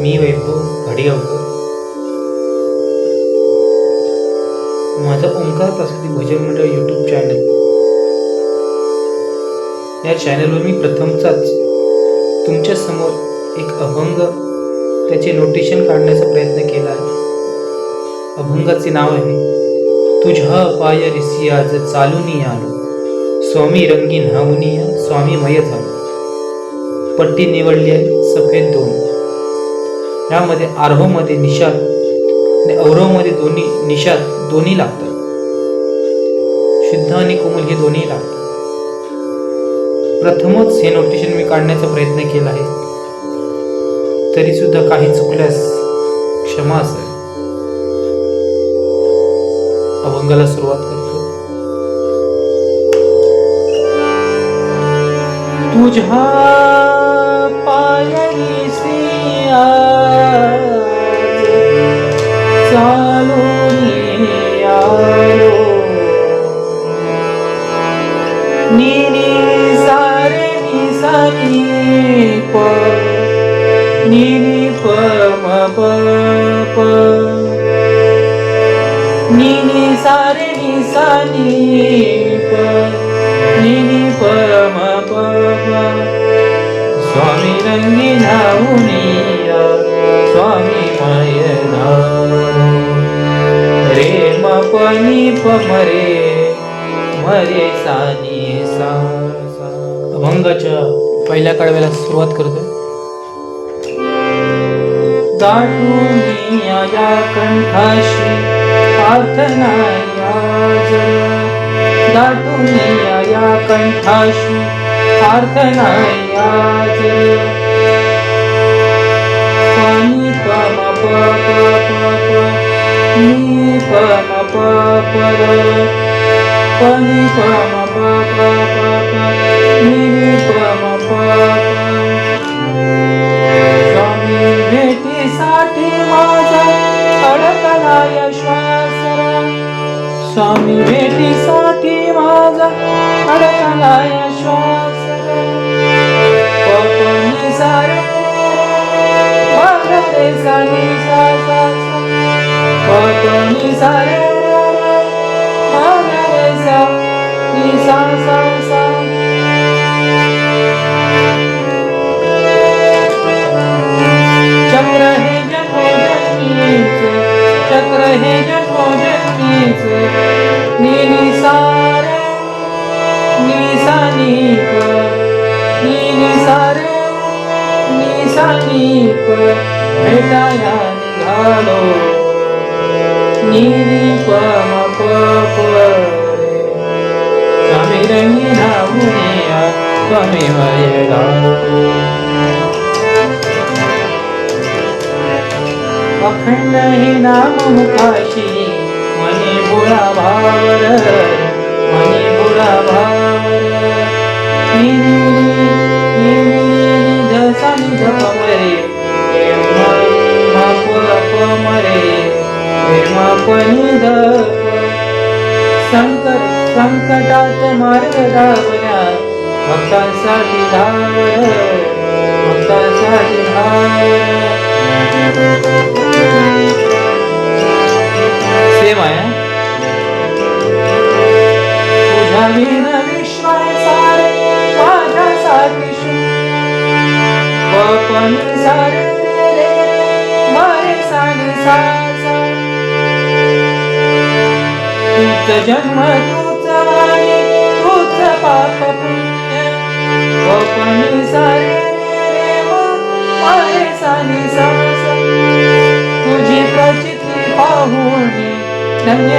मी वैभव घाडिगावकर. माझा ओंकार प्रसादी भजन मंडळ यूट्यूब चॅनल, या चॅनलवर मी प्रथमचाच तुमच्या समोर एक अभंग त्याचे नोटेशन काढण्याचा प्रयत्न केला आहे. अभंगाचे नाव आहे तुझ्या पाय रिसी आज चालूनी आलो, स्वामी रंगी न्हावुनिया स्वामी मय झालो. पट्टी निवडली आहे सफेद दोन. यामध्ये आरोहमध्ये निषाद आणि अवरोहमध्ये निषाद दोन्ही लागतात. शुद्ध आणि कोमल हे दोन्ही लागतात. प्रथमच हे नोटेशन मी काढण्याचा प्रयत्न केला आहे, तरी सुद्धा काही चुकल्यास क्षमा असेल. अभंगाला सुरुवात करतो. तुझ्या पायरीसी आज चालूनी आलो, नी सारे नी सानी प नी प म प प नी सारे नी सानी प नी प म प प. स्वामी रंगी न्हावुनिया स्वामी मय झालो, रे म प नी प मरे सानी सा. अभंगाच्या पहिल्या कडव्याला सुरुवात करतोय. दाटून या कंठाशी प्रार्थना आज, दाटून या कंठाशी प्रार्थना आज. पाणी पम प प प प नी पम प प र, पाणी पम प प प प नी पम प प. स्वामी भेटीसाठी माझा अडकलाय श्वास, स्वामी भेटीसाठी माझा अडकलाय श्वास. पपनी सारे बागरे सानी सा सा सा, पपनी सारे बागरे सा नी सा सा सा. चक्र हे जन्मोजन्मीचे, चक्र हे जन्मोजन्मीचे, नी सारे नी सानी प नी सारे नी सानी प. भेटाया निघालो नी प म प प रे, स्वामी रंगी न्हावुनिया स्वामी मय झालो. अखंड हे नाम मुखाशी मनी बुळा भावर, मनी बुळा भावर. धसा नि धप मरे म प मरे म प नि ध. संकटात मार्ग धावल्या भक्तांसाठी धावल, भक्तांसाठी धावल. सेम आहे. तुझ्या विण विश्वासारे माझ्यासाठी पण सारे रे मारे साने सा सा. तूच जन्म तूच वाणी तूच पाप पुण्य, पण सारे रे मारे साने सा सा. तुझी प्रचिती पाहून धन्य